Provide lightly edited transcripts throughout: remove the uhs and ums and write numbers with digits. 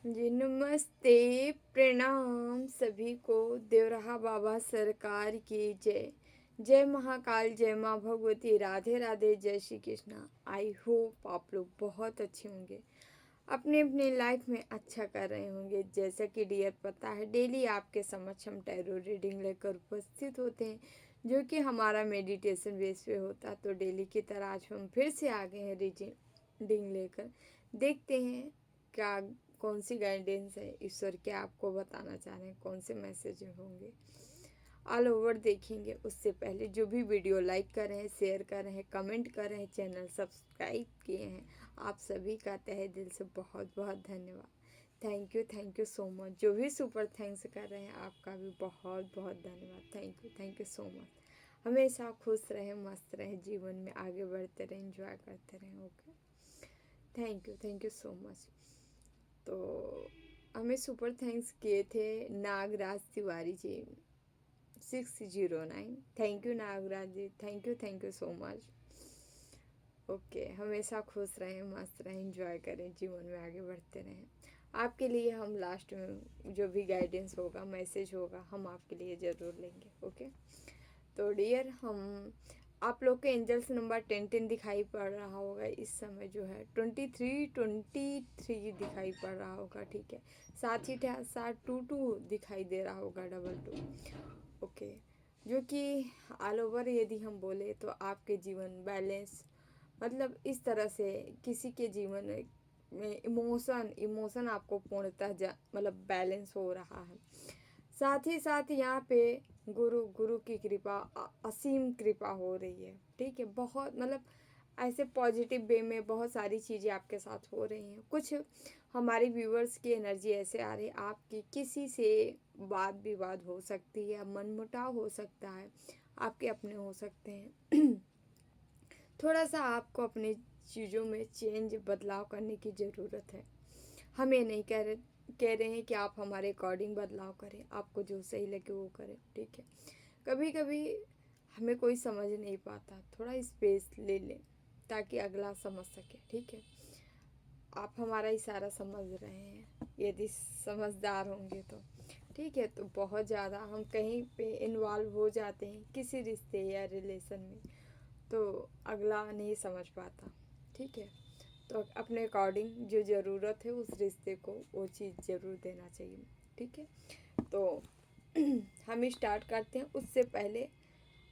जी नमस्ते, प्रणाम सभी को। देवराहा बाबा सरकार की जय। जय महाकाल, जय माँ भगवती, राधे राधे, जय श्री कृष्णा। आई होप आप लोग बहुत अच्छे होंगे, अपने अपने लाइफ में अच्छा कर रहे होंगे। जैसा कि डियर पता है, डेली आपके समक्ष हम टैरो रीडिंग लेकर उपस्थित होते हैं, जो कि हमारा मेडिटेशन बेस पे होता है। तो डेली की तरह आज हम फिर से आ गए हैं रीडिंग लेकर। देखते हैं क्या, कौन सी गाइडेंस है, ईश्वर क्या आपको बताना चाह रहे हैं, कौन से मैसेज होंगे, ऑल ओवर देखेंगे। उससे पहले जो भी वीडियो लाइक कर रहे हैं, शेयर कर रहे हैं, कमेंट कर रहे हैं, चैनल सब्सक्राइब किए हैं, आप सभी का तहे दिल से बहुत बहुत धन्यवाद। Thank you so much. जो भी सुपर थैंक्स कर रहे हैं, आपका भी बहुत बहुत धन्यवाद। Thank you so much. हमेशा खुश रहें, मस्त रहें, जीवन में आगे बढ़ते रहें, एंजॉय करते रहें। Okay, thank you so much. तो हमें सुपर थैंक्स किए थे Nagraj Tiwari ji 609। Thank you Nagraj ji, thank you so much. Okay, हमेशा खुश रहें, मस्त रहें, एंजॉय करें, जीवन में आगे बढ़ते रहें। आपके लिए हम लास्ट में जो भी गाइडेंस होगा, मैसेज होगा, हम आपके लिए ज़रूर लेंगे। ओके, तो डियर, हम आप लोग के एंजल्स नंबर 10 दिखाई पड़ रहा होगा इस समय, जो है 23 दिखाई पड़ रहा होगा। ठीक है, साथ ही साथ 22 दिखाई दे रहा होगा, 22। ओके, जो कि ऑल ओवर यदि हम बोले तो आपके जीवन बैलेंस, मतलब इस तरह से किसी के जीवन में इमोशन आपको पूर्णतः मतलब बैलेंस हो रहा है। साथ ही साथ यहाँ पे गुरु की कृपा, असीम कृपा हो रही है। ठीक है, बहुत मतलब ऐसे पॉजिटिव वे में बहुत सारी चीज़ें आपके साथ हो रही हैं। कुछ हमारे व्यूअर्स की एनर्जी ऐसे आ रही है, आपकी किसी से वाद विवाद हो सकती है, मनमुटाव हो सकता है, आपके अपने हो सकते हैं। थोड़ा सा आपको अपनी चीज़ों में चेंज, बदलाव करने की ज़रूरत है। हम ये नहीं कह रहे हैं कि आप हमारे अकॉर्डिंग बदलाव करें, आपको जो सही लगे वो करें। ठीक है, कभी कभी हमें कोई समझ नहीं पाता, थोड़ा स्पेस ले लें ताकि अगला समझ सके। ठीक है, आप हमारा इशारा समझ रहे हैं, यदि समझदार होंगे तो। ठीक है, तो बहुत ज़्यादा हम कहीं पे इन्वॉल्व हो जाते हैं किसी रिश्ते या रिलेशन में, तो अगला नहीं समझ पाता। ठीक है, तो अपने अकॉर्डिंग जो ज़रूरत है उस रिश्ते को वो चीज़ ज़रूर देना चाहिए। ठीक है, तो हम स्टार्ट करते हैं। उससे पहले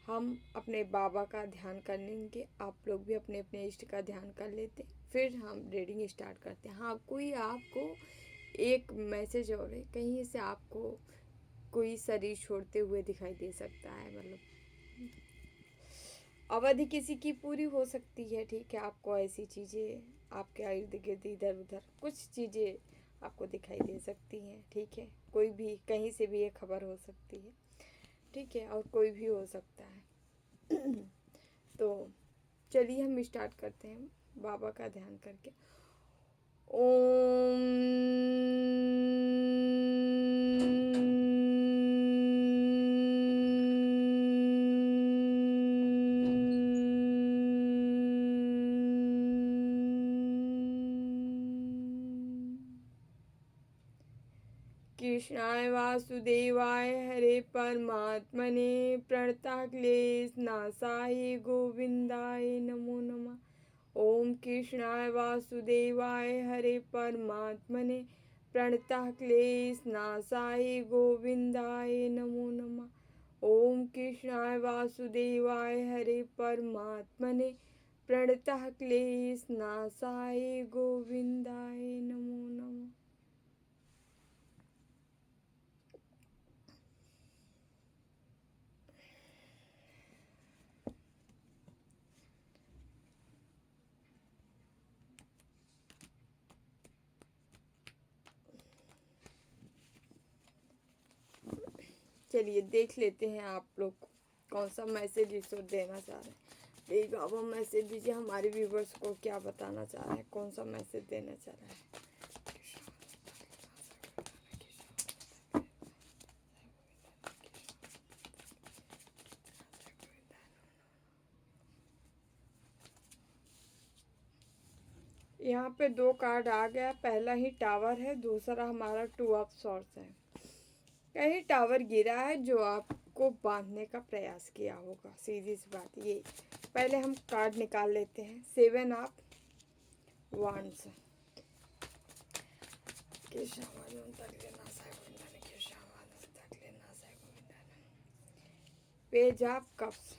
हम अपने बाबा का ध्यान कर लेंगे, आप लोग भी अपने अपने इष्ट का ध्यान कर लेते हैं, फिर हम रीडिंग स्टार्ट करते हैं। हाँ, कोई आपको एक मैसेज और है, कहीं से आपको कोई शरीर छोड़ते हुए दिखाई दे सकता है, मतलब अवधि किसी की पूरी हो सकती है। ठीक है, आपको ऐसी चीज़ें आपके इर्द गिर्द इधर उधर कुछ चीज़ें आपको दिखाई दे सकती हैं। ठीक है, कोई भी कहीं से भी ये खबर हो सकती है। ठीक है, और कोई भी हो सकता है। तो चलिए हम स्टार्ट करते हैं बाबा का ध्यान करके। ओम कृष्णाय वासुदेवाय हरे परमात्मने प्रणतः क्लेश नाशाय गोविंदाय नमो नमः। ओम कृष्णाय वासुदेवाय हरे परमात्मने प्रणतः क्लेश नाशाय गोविंदाय नमो नमः। ओम कृष्णाय वासुदेवाय हरे परमात्मने प्रणतः क्लेश नाशाय गोविंदाय नमो नमः। चलिए देख लेते हैं आप लोग कौन सा मैसेज ईश्वर देना चाह रहे हैं। प्लीज बाबा मैसेज दीजिए, हमारे व्यूवर्स को क्या बताना चाह रहे हैं, कौन सा मैसेज देना चाह रहे हैं। यहाँ पे 2 कार्ड आ गया। पहला ही टावर है, दूसरा हमारा 2 ऑफ सॉर्ड्स है। कहीं टावर गिरा है जो आपको बांधने का प्रयास किया होगा, सीधी सी बात ये। पहले हम कार्ड निकाल लेते हैं। 7 of wands. Page of cups.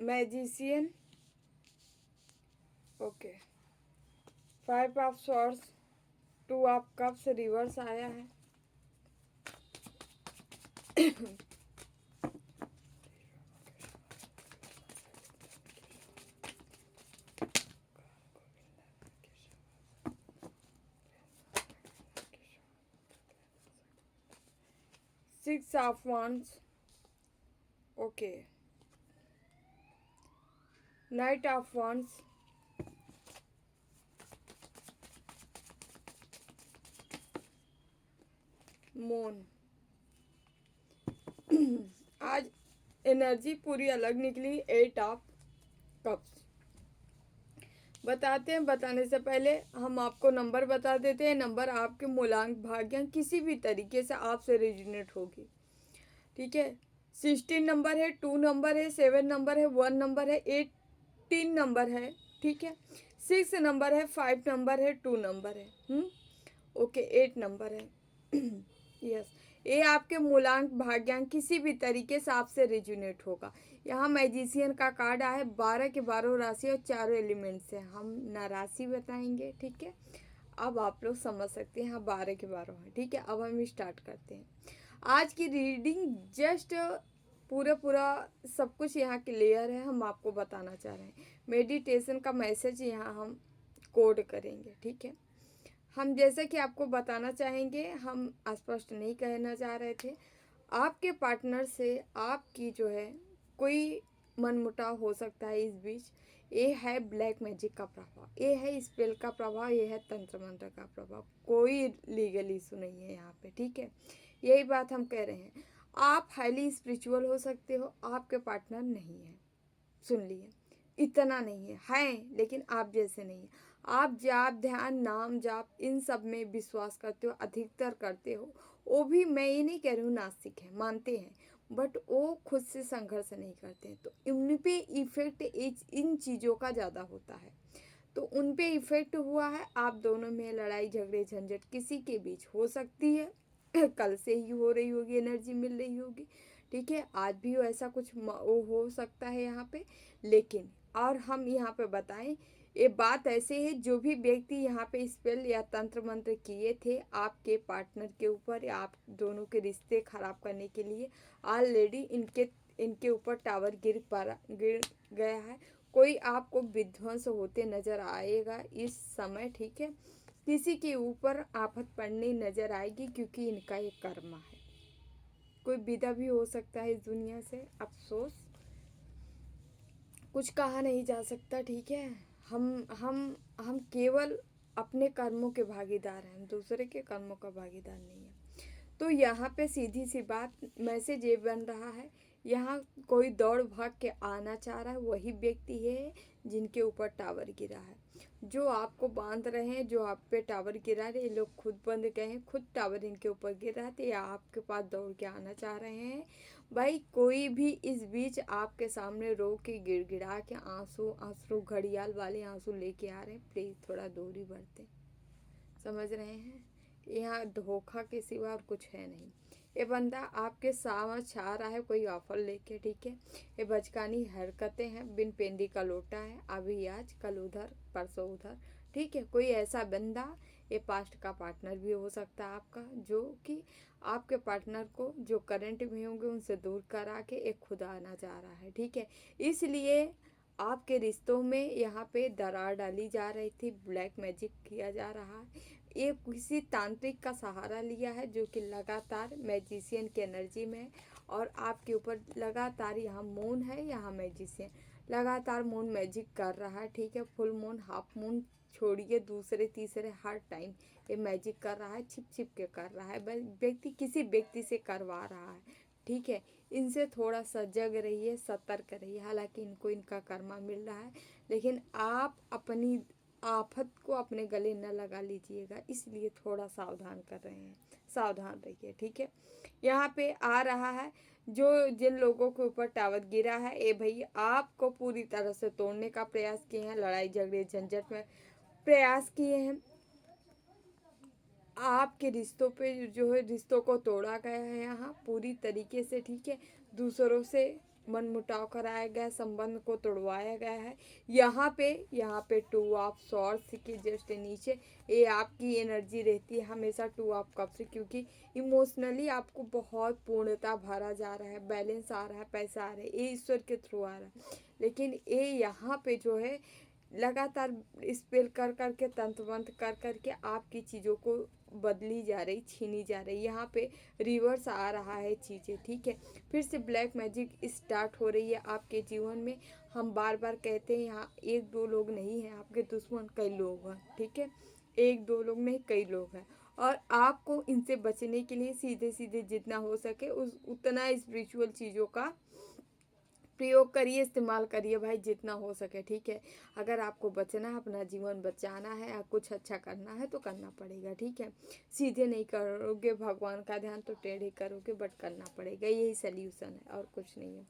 Magician. Okay. 5 of swords, 2 of cups reverse आया है। Six of Wands. Okay. Knight of Wands. Moon. आज एनर्जी पूरी अलग निकली। 8 ऑफ कप्स। बताते हैं, बताने से पहले हम आपको नंबर बता देते हैं। नंबर आपके मूलांक भाग्यांक किसी भी तरीके से आपसे रेजोनेट होगी, ठीक है। 16 नंबर है, 2 नंबर है, 7 नंबर है, 1 नंबर है, 18 नंबर है, ठीक है। 6 नंबर है, 5 नंबर है, 2 नंबर है, ओके, 8 नंबर है। यस, ये आपके मूलांक भाग्यांक किसी भी तरीके से आपसे रेजोनेट होगा। यहाँ मैजिशियन का कार्ड आया है। 12 के 12 राशि और चारों एलिमेंट से हम ना राशि बताएंगे, ठीक है। अब आप लोग समझ सकते हैं, यहाँ 12 के 12 है, ठीक है। अब हम स्टार्ट करते हैं आज की रीडिंग। जस्ट पूरा सब कुछ यहाँ क्लियर है। हम आपको बताना चाह रहे हैं, मेडिटेशन का मैसेज यहाँ हम कोड करेंगे, ठीक है। हम जैसे कि आपको बताना चाहेंगे, हम अस्पष्ट नहीं कहना चाह रहे थे। आपके पार्टनर से आपकी जो है कोई मनमुटाव हो सकता है इस बीच। ये है ब्लैक मैजिक का प्रभाव, ये है स्पेल का प्रभाव, ये है तंत्र मंत्र का प्रभाव। कोई लीगल इशू नहीं है यहाँ पे, ठीक है। यही बात हम कह रहे हैं। आप हाईली स्पिरिचुअल हो सकते हो, आपके पार्टनर नहीं है, सुन लिए, इतना नहीं है लेकिन आप जैसे नहीं है। आप जाप ध्यान नाम जाप इन सब में विश्वास करते हो, अधिकतर करते हो। वो भी मैं ये नहीं कह रही हूँ नास्तिक है, मानते हैं, बट वो खुद से संघर्ष नहीं करते हैं। तो उन पे इफेक्ट इन चीज़ों का ज़्यादा होता है, तो उन पे इफेक्ट हुआ है। आप दोनों में लड़ाई झगड़े झंझट किसी के बीच हो सकती है। कल से ही हो रही होगी, एनर्जी मिल रही होगी, ठीक है। आज भी ऐसा कुछ वो हो सकता है यहाँ पे। लेकिन और हम यहाँ पे बताएं, ये बात ऐसे है, जो भी व्यक्ति यहाँ पे स्पेल या तंत्र मंत्र किए थे आपके पार्टनर के ऊपर या आप दोनों के रिश्ते खराब करने के लिए, ऑलरेडी इनके ऊपर टावर गिर गया है। कोई आपको विध्वंस होते नजर आएगा इस समय, ठीक है। किसी के ऊपर आफत पड़नी नजर आएगी, क्योंकि इनका एक कर्मा है। कोई विदा भी हो सकता है इस दुनिया से, अफसोस कुछ कहा नहीं जा सकता, ठीक है। हम केवल अपने कर्मों के भागीदार हैं, हम दूसरे के कर्मों का भागीदार नहीं है। तो यहाँ पे सीधी सी बात मैसेज ये बन रहा है, यहाँ कोई दौड़ भाग के आना चाह रहा है, वही व्यक्ति है जिनके ऊपर टावर गिरा है। जो आपको बांध रहे हैं, जो आप पे टावर गिरा रहे, ये लोग खुद बंद गए हैं, खुद टावर इनके ऊपर गिरा थे या आपके पास दौड़ के आना चाह रहे हैं। भाई कोई भी इस बीच आपके सामने रो के गिड़गिड़ा के आंसू घड़ियाल वाले आंसू लेके आ रहे हैं। प्लीज़ थोड़ा दूरी बरतें, समझ रहे हैं। यहाँ धोखा के सिवा और कुछ है नहीं। ये बंदा आपके सामने छा रहा है कोई ऑफर लेके, ठीक है। ये बचकानी हरकतें हैं, बिन पेंदी का लोटा है, अभी आज कल उधर परसों उधर, ठीक है। कोई ऐसा बंदा, ये पास्ट का पार्टनर भी हो सकता है आपका, जो कि आपके पार्टनर को जो करंट में होंगे उनसे दूर करा के एक खुदा आना चाह रहा है, ठीक है। इसलिए आपके रिश्तों में यहाँ पे दरार डाली जा रही थी, ब्लैक मैजिक किया जा रहा है। ये किसी तांत्रिक का सहारा लिया है जो कि लगातार मैजिशियन की एनर्जी में, और आपके ऊपर लगातार यहाँ मून है, यहाँ मैजिशियन लगातार मून मैजिक कर रहा है, ठीक है। फुल मून, हाफ मून छोड़िए, दूसरे तीसरे हर टाइम ये मैजिक कर रहा है, छिप छिप के कर रहा है, व्यक्ति किसी व्यक्ति से करवा रहा है, ठीक है। इनसे थोड़ा सा जग रहिए, सतर्क रहिए। हालांकि इनको इनका कर्मा मिल रहा है, लेकिन आप अपनी आफत को अपने गले न लगा लीजिएगा, इसलिए थोड़ा सावधान कर रहे हैं, सावधान रहिए, ठीक है। यहाँ पे आ रहा है जो जिन लोगों के ऊपर टावर गिरा है, ये भाई आपको पूरी तरह से तोड़ने का प्रयास किए हैं, लड़ाई झगड़े झंझट में प्रयास किए हैं, आपके रिश्तों पे जो है रिश्तों को तोड़ा गया है यहाँ पूरी तरीके से, ठीक है। दूसरों से मनमुटाव कराया गया, संबंध को तोड़वाया गया है। यहाँ पे टू ऑफ सॉर्ड्स के जस्ट नीचे ये आपकी एनर्जी रहती है हमेशा टू ऑफ कप्स, क्योंकि इमोशनली आपको बहुत पूर्णता भरा जा रहा है, बैलेंस आ रहा है, पैसा आ रहा है, ये ईश्वर के थ्रू आ रहा है। लेकिन ये यहाँ पे जो है लगातार स्पेल कर करके, तंत्र मंत्र कर करके आपकी चीज़ों को बदली जा रही, छीनी जा रही। यहाँ पे रिवर्स आ रहा है चीज़ें, ठीक है। फिर से ब्लैक मैजिक स्टार्ट हो रही है आपके जीवन में। हम बार बार कहते हैं यहाँ एक दो लोग नहीं हैं आपके दुश्मन, कई लोग हैं, ठीक है। एक दो लोग नहीं, कई लोग हैं, और आपको इनसे बचने के लिए सीधे सीधे जितना हो सके उतना स्पिरिचुअल चीज़ों का प्रयोग करिए, इस्तेमाल करिए भाई, जितना हो सके, ठीक है। अगर आपको बचना है, अपना जीवन बचाना है या कुछ अच्छा करना है तो करना पड़ेगा, ठीक है। सीधे नहीं करोगे भगवान का ध्यान तो टेढ़े करोगे, बट करना पड़ेगा, यही सल्यूशन है और कुछ नहीं है।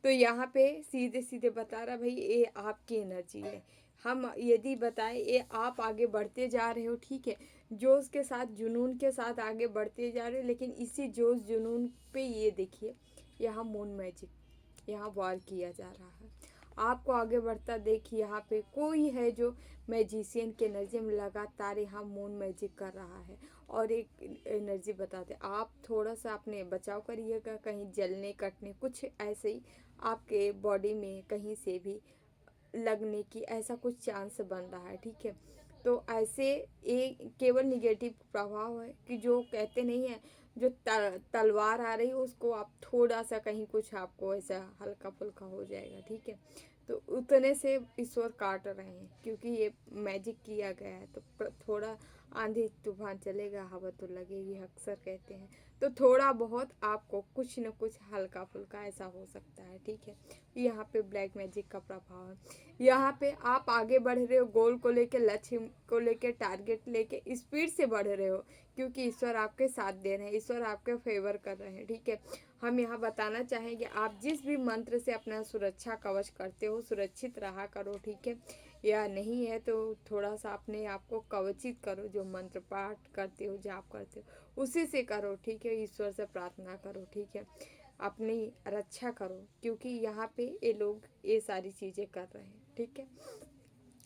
तो यहाँ पे सीधे सीधे बता रहा भाई ये आपकी एनर्जी है। हम यदि बताएं ये आप आगे बढ़ते जा रहे हो, ठीक है, जोश के साथ, जुनून के साथ आगे बढ़ते जा रहे हो, लेकिन इसी जोश जुनून पे ये देखिए यहाँ मून मैजिक यहाँ वार किया जा रहा है। आपको आगे बढ़ता देखिए, यहाँ पे कोई है जो मैजिशियन के एनर्जी में लगातार यहाँ मून मैजिक कर रहा है। और एक एनर्जी बताते, आप थोड़ा सा अपने बचाव करिएगा, कहीं जलने कटने कुछ ऐसे ही आपके बॉडी में कहीं से भी लगने की ऐसा कुछ चांस बन रहा है, ठीक है। तो ऐसे एक केवल निगेटिव प्रभाव है कि जो कहते नहीं है जो तलवार आ रही है उसको आप थोड़ा सा कहीं कुछ आपको ऐसा हल्का फुल्का हो जाएगा, ठीक है। तो उतने से ईश्वर काट रहे हैं, क्योंकि ये मैजिक किया गया है। तो थोड़ा आंधी तूफान चलेगा, हवा तो लगेगी, अक्सर कहते हैं। तो थोड़ा बहुत आपको कुछ न कुछ हल्का फुल्का ऐसा हो सकता है, ठीक है। यहाँ पे ब्लैक मैजिक का प्रभाव है। यहाँ पे आप आगे बढ़ रहे हो, गोल को लेके, लक्ष्य को लेके, टारगेट लेके स्पीड से बढ़ रहे हो, क्योंकि ईश्वर आपके साथ दे रहे हैं, ईश्वर आपके फेवर कर रहे हैं, ठीक है। हम यहाँ बताना चाहेंगे आप जिस भी मंत्र से अपना सुरक्षा कवच करते हो सुरक्षित रहा करो, ठीक है। या नहीं है तो थोड़ा सा अपने आप को कवचित करो, जो मंत्र पाठ करते हो, जाप करते हो उसी से करो, ठीक है। ईश्वर से प्रार्थना करो, ठीक है। अपनी रक्षा करो, क्योंकि यहाँ पे ये लोग ये सारी चीज़ें कर रहे हैं, ठीक है।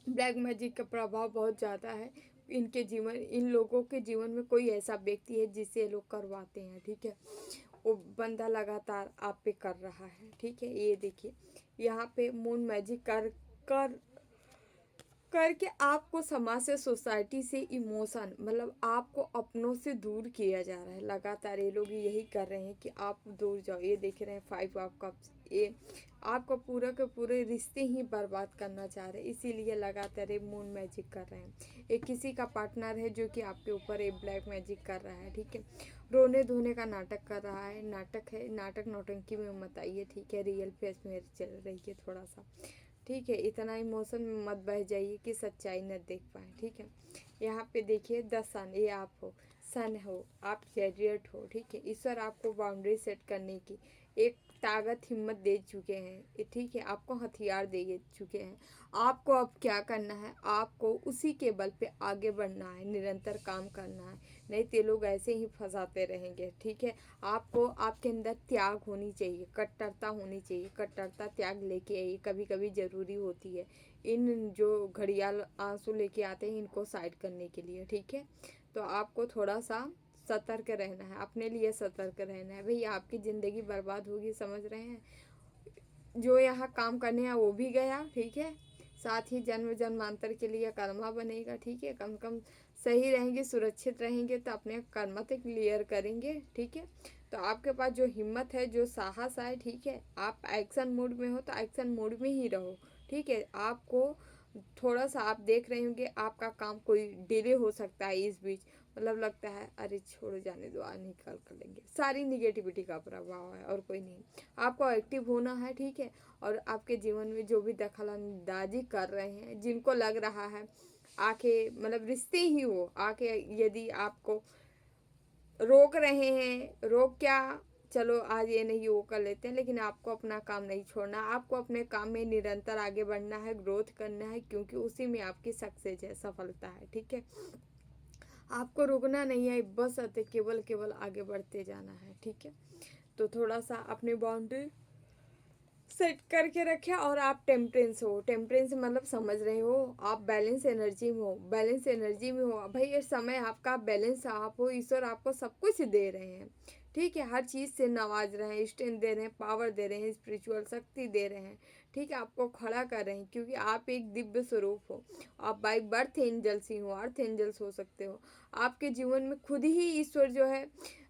ब्लैक मैजिक का प्रभाव बहुत ज़्यादा है इनके जीवन, इन लोगों के जीवन में कोई ऐसा व्यक्ति है जिससे ये लोग करवाते हैं, ठीक है। वो बंदा लगातार आप पे कर रहा है, ठीक है। ये देखिए यहाँ पे मून मैजिक कर कर करके आपको समाज से, सोसाइटी से, इमोशन मतलब आपको अपनों से दूर किया जा रहा है। लगातार ये लोग यही कर रहे हैं कि आप दूर जाओ। ये देख रहे हैं 5 ऑफ कप्स, ये आपका पूरा के पूरे रिश्ते ही बर्बाद करना चाह रहे हैं, इसीलिए लगातार ये मून मैजिक कर रहे हैं। एक किसी का पार्टनर है जो कि आपके ऊपर ये ब्लैक मैजिक कर रहा है, ठीक है। रोने धोने का नाटक कर रहा है, नाटक है, नाटक नौटंकी में मत आइए, ठीक है। रियल फेस में चल रही है थोड़ा सा, ठीक है। इतना इमोशन में मत बह जाइए कि सच्चाई न देख पाए, ठीक है। यहाँ पे देखिए 10 सन, ये आप हो, सन हो, आप चैरियट हो, ठीक है। ईश्वर आपको बाउंड्री सेट करने की एक ताकत हिम्मत दे चुके हैं, ठीक है। आपको हथियार दे चुके हैं। आपको अब क्या करना है, आपको उसी के बल पे आगे बढ़ना है, निरंतर काम करना है, नहीं तो लोग ऐसे ही फंसाते रहेंगे, ठीक है। आपको आपके अंदर त्याग होनी चाहिए, कट्टरता होनी चाहिए, कट्टरता त्याग लेके आइए, कभी कभी ज़रूरी होती है। इन जो घड़ियाल आंसू लेके आते हैं इनको साइड करने के लिए, ठीक है। तो आपको थोड़ा सा सतर्क रहना है, अपने लिए सतर्क रहना है भाई, आपकी ज़िंदगी बर्बाद होगी, समझ रहे हैं। जो यहाँ काम करने हैं वो भी गया, ठीक है। साथ ही जन्म जन्मांतर के लिए कर्मा बनेगा, ठीक है। कम सही रहेंगे, सुरक्षित रहेंगे तो अपने कर्म तो क्लियर करेंगे, ठीक है। तो आपके पास जो हिम्मत है, जो साहस है, ठीक है, आप एक्शन मोड में हो तो एक्शन मोड में ही रहो, ठीक है। आपको थोड़ा सा आप देख रहे होंगे आपका काम कोई डिले हो सकता है इस बीच, मतलब लगता है अरे छोड़ो जाने दो, आज नहीं कल कर लेंगे, सारी निगेटिविटी का प्रभाव है और कोई नहीं। आपको एक्टिव होना है, ठीक है। और आपके जीवन में जो भी दखल अंदाजी कर रहे हैं, जिनको लग रहा है आके मतलब रिश्ते ही हो आके यदि आपको रोक रहे हैं, रोक क्या, चलो आज ये नहीं वो कर लेते हैं, लेकिन आपको अपना काम नहीं छोड़ना, आपको अपने काम में निरंतर आगे बढ़ना है, ग्रोथ करना है, क्योंकि उसी में आपकी सक्सेस है, सफलता है, ठीक है। आपको रुकना नहीं है, बस केवल केवल आगे बढ़ते जाना है, ठीक है। तो थोड़ा सा अपनी बाउंड्री सेट करके रखे, और आप टेम्परेंस हो, टेम्परेंस मतलब समझ रहे हो, आप बैलेंस एनर्जी में हो, बैलेंस एनर्जी में हो भाई। ये समय आपका बैलेंस, आप हो, ईश्वर आपको सब कुछ दे रहे हैं, ठीक है, हर चीज़ से नवाज रहे हैं, स्ट्रेंथ दे रहे हैं, पावर दे रहे हैं, स्पिरिचुअल शक्ति दे रहे हैं, ठीक है, आपको खड़ा कर रहे हैं, क्योंकि आप एक दिव्य स्वरूप हो। आप बाई बर्थ एंजल्स ही हो, अर्थ एंजल्स हो सकते हो। आपके जीवन में खुद ही ईश्वर जो है,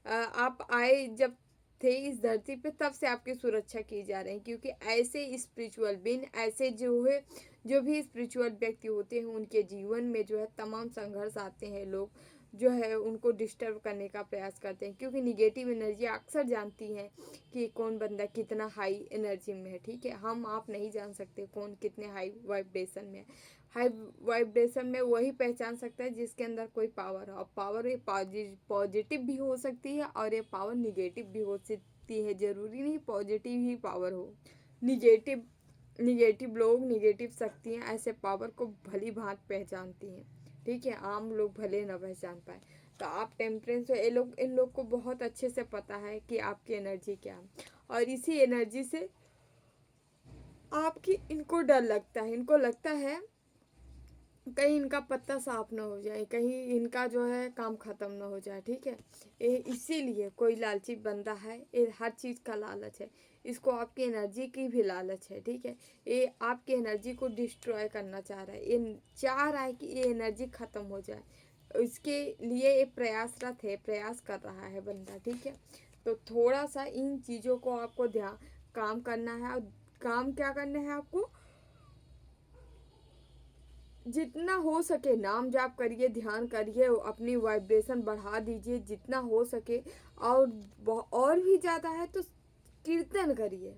आप आए जब थे इस धरती पे, तब से आपकी सुरक्षा की जा रही है, क्योंकि ऐसे स्पिरिचुअल बीइंग, ऐसे जो है, जो भी स्पिरिचुअल व्यक्ति होते हैं, उनके जीवन में जो है तमाम संघर्ष आते हैं, लोग जो है उनको डिस्टर्ब करने का प्रयास करते हैं, क्योंकि निगेटिव एनर्जी अक्सर जानती हैं कि कौन बंदा कितना हाई एनर्जी में है, ठीक है। हम आप नहीं जान सकते कौन कितने हाई वाइब्रेशन में है। हाई वाइब्रेशन में वही पहचान सकता है जिसके अंदर कोई पावर है, और पावर ये पॉजिटिव भी हो सकती है और ये पावर निगेटिव भी हो सकती है, ज़रूरी नहीं पॉजिटिव ही पावर हो। निगेटिव निगेटिव लोग, निगेटिव शक्तियाँ ऐसे पावर को भली भांति पहचानती हैं, ठीक है, आम लोग भले ना पहचान पाए। तो आप टेम्परेंस हो, ये लोग, इन लोग को बहुत अच्छे से पता है कि आपकी एनर्जी क्या है, और इसी एनर्जी से आपकी, इनको डर लगता है, इनको लगता है कहीं इनका पत्ता साफ ना हो जाए, कहीं इनका जो है काम ख़त्म ना हो जाए, ठीक है। ये इसीलिए कोई लालची बंदा है, ये हर चीज़ का लालच है, इसको आपकी एनर्जी की भी लालच है, ठीक है। ये आपकी एनर्जी को डिस्ट्रॉय करना चाह रहा है, ये चाह रहा है कि ये एनर्जी ख़त्म हो जाए, इसके लिए ये प्रयासरत है, प्रयास कर रहा है बंदा, ठीक है। तो थोड़ा सा इन चीज़ों को आपको ध्यान काम करना है, और काम क्या करना है आपको, जितना हो सके नाम जाप करिए, ध्यान करिए, अपनी वाइब्रेशन बढ़ा दीजिए जितना हो सके, और भी ज़्यादा है तो कीर्तन करिए।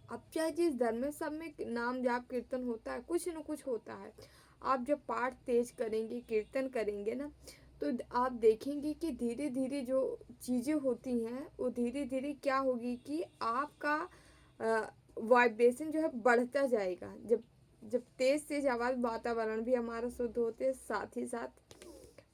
अब चाहे जिस धर्म में, सब में नाम जाप कीर्तन होता है, कुछ न कुछ होता है। आप जब पाठ तेज करेंगे, कीर्तन करेंगे ना, तो आप देखेंगे कि धीरे धीरे जो चीज़ें होती हैं, वो धीरे धीरे क्या होगी कि आपका वाइब्रेशन जो है बढ़ता जाएगा। जब जब तेज तेज आवाज़, वातावरण भी हमारा शुद्ध होते, साथ ही साथ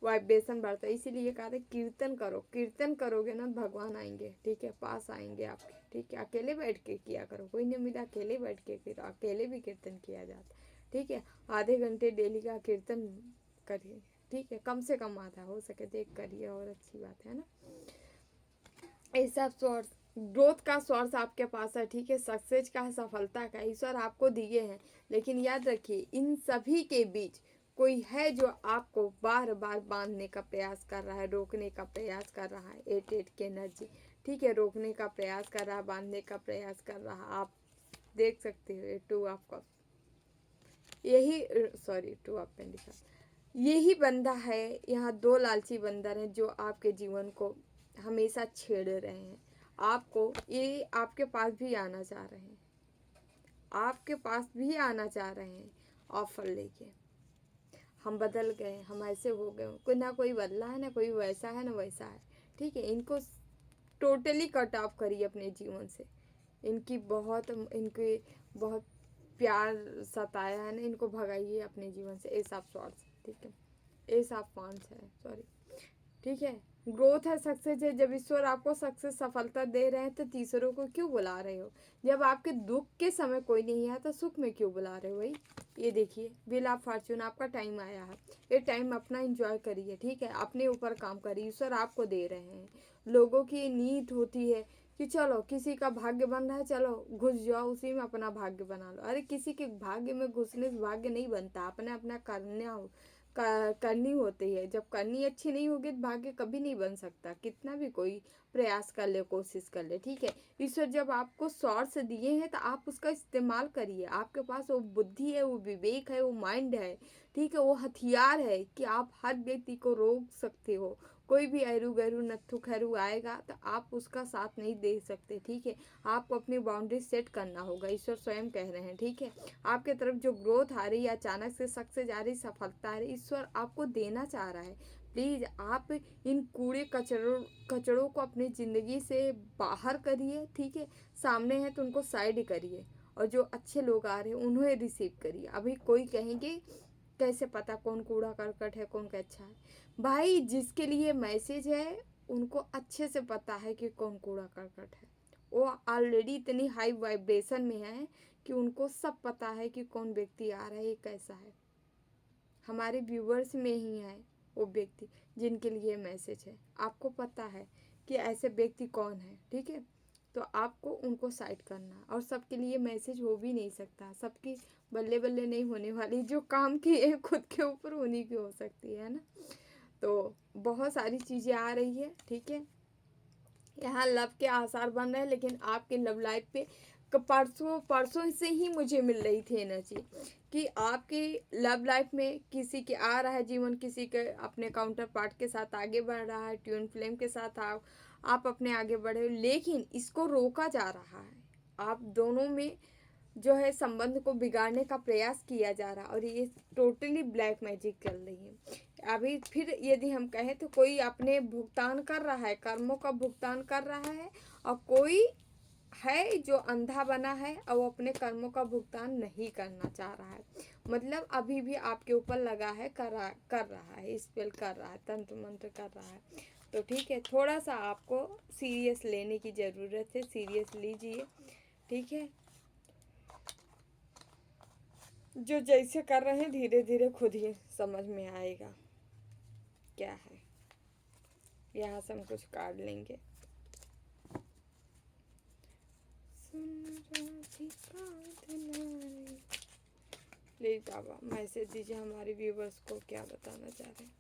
वाइब्रेशन बढ़ता है। इसीलिए कहा था कीर्तन करो, कीर्तन करोगे ना भगवान आएंगे, ठीक है, पास आएंगे आपके, ठीक है। अकेले बैठ के किया करो, कोई नहीं मिला अकेले बैठ के करो, अकेले भी कीर्तन किया जाता, ठीक है। आधे घंटे डेली का कीर्तन करिए, ठीक है, कम से कम आधा हो सके तो एक करिए, और अच्छी बात है ना। ऐसा सोर्स, ग्रोथ का सोर्स आपके पास है, ठीक है, सक्सेस का, सफलता का ईश्वर आपको दिए हैं, लेकिन याद रखिए इन सभी के बीच कोई है जो आपको बार बार बांधने का प्रयास कर रहा है, रोकने का प्रयास कर रहा है, एट की एनर्जी, ठीक है, रोकने का प्रयास कर रहा है, बांधने का प्रयास कर रहा है। आप देख सकते हो टू ऑफ कप, यही, सॉरी, टू ऑफ पेंटिकल्स, यही बंदा है, यहाँ दो लालची बंदर हैं जो आपके जीवन को हमेशा छेड़ रहे हैं। आपको, ये आपके पास भी आना चाह रहे हैं, आपके पास भी आना चाह रहे हैं ऑफर लेके। हम बदल गए, हम ऐसे हो गए, कोई ना कोई बदला है, ना कोई वैसा है ना वैसा है, ठीक है। इनको टोटली कट ऑफ करिए अपने जीवन से, इनकी बहुत प्यार सताया है ना, इनको भगाइए अपने जीवन से, एस ऑफ सॉर्ट्स, ठीक है, एस ऑफ वांड्स है, सॉरी, ठीक है। ग्रोथ है, सक्सेस है, जब ईश्वर आपको सक्सेस, सफलता दे रहे हैं तो तीसरों को क्यों बुला रहे हो? जब आपके दुख के समय कोई नहीं है तो सुख में क्यों बुला रहे हो भाई? ये देखिए, व्हील ऑफ फॉर्च्यून, आपका टाइम आया है, ये टाइम अपना एंजॉय करिए, ठीक है, अपने ऊपर काम करिए, ईश्वर आपको दे रहे हैं। लोगों की नीड होती है कि चलो किसी का भाग्य बन रहा है, चलो घुस जाओ उसी में, अपना भाग्य बना लो। अरे किसी के भाग्य में घुसने से भाग्य नहीं बनता, अपने अपना करनी होती है। जब करनी अच्छी नहीं होगी तो भाग्य कभी नहीं बन सकता, कितना भी कोई प्रयास कर ले, कोशिश कर ले, ठीक है। ईश्वर जब आपको सोर्स दिए हैं तो आप उसका इस्तेमाल करिए। आपके पास वो बुद्धि है, वो विवेक है, वो माइंड है, ठीक है, वो हथियार है कि आप हर व्यक्ति को रोक सकते हो। कोई भी ऐरू गैरू नत्थु खैरू आएगा तो आप उसका साथ नहीं दे सकते, ठीक है। आपको अपनी बाउंड्री सेट करना होगा, ईश्वर स्वयं कह रहे हैं, ठीक है। आपके तरफ जो ग्रोथ आ रही है, अचानक से सक्सेस आ रही, सफलता आ रही, ईश्वर आपको देना चाह रहा है। प्लीज़ आप इन कूड़े कचड़ों को अपनी ज़िंदगी से बाहर करिए, ठीक है। सामने है तो उनको साइड करिए, और जो अच्छे लोग आ रहे हैं उन्हें रिसीव करिए। अभी कोई कहेंगे कैसे पता कौन कूड़ा करकट है, कौन का अच्छा है। भाई जिसके लिए मैसेज है उनको अच्छे से पता है कि कौन कूड़ा करकट है। वो ऑलरेडी इतनी हाई वाइब्रेशन में है कि उनको सब पता है कि कौन व्यक्ति आ रहा है, कैसा है। हमारे व्यूवर्स में ही है वो व्यक्ति जिनके लिए मैसेज है। आपको पता है कि ऐसे व्यक्ति कौन है, ठीक है। तो आपको उनको साइड करना, और सबके लिए मैसेज हो भी नहीं सकता, सबकी बल्ले बल्ले नहीं होने वाली। जो काम की है खुद के ऊपर उन्हीं की हो सकती है ना। तो बहुत सारी चीज़ें आ रही है, ठीक है। यहाँ लव के आसार बन रहे हैं, लेकिन आपके लव लाइफ पे परसों से ही मुझे मिल रही थी एनर्जी कि आपकी लव लाइफ में किसी के आ रहा है जीवन, किसी के अपने काउंटर पार्ट के साथ आगे बढ़ रहा है, ट्विन फ्लेम के साथ आप अपने आगे बढ़े हो, लेकिन इसको रोका जा रहा है। आप दोनों में जो है संबंध को बिगाड़ने का प्रयास किया जा रहा है, और ये टोटली ब्लैक मैजिक चल रही है। अभी फिर यदि हम कहें तो कोई अपने भुगतान कर रहा है, कर्मों का भुगतान कर रहा है, और कोई है जो अंधा बना है और वो अपने कर्मों का भुगतान नहीं करना चाह रहा है। मतलब अभी भी आपके ऊपर लगा है, कर रहा है, स्पेल कर रहा है, तंत्र मंत्र कर रहा है। तो ठीक है, थोड़ा सा आपको सीरियस लेने की ज़रूरत है, सीरियस लीजिए, ठीक है। जो जैसे कर रहे हैं धीरे धीरे खुद ही समझ में आएगा क्या है। यहाँ से हम कुछ काट लेंगे। प्लीज़ बाबा मैसेज दीजिए हमारे व्यूवर्स को, क्या बताना चाह रहे हैं,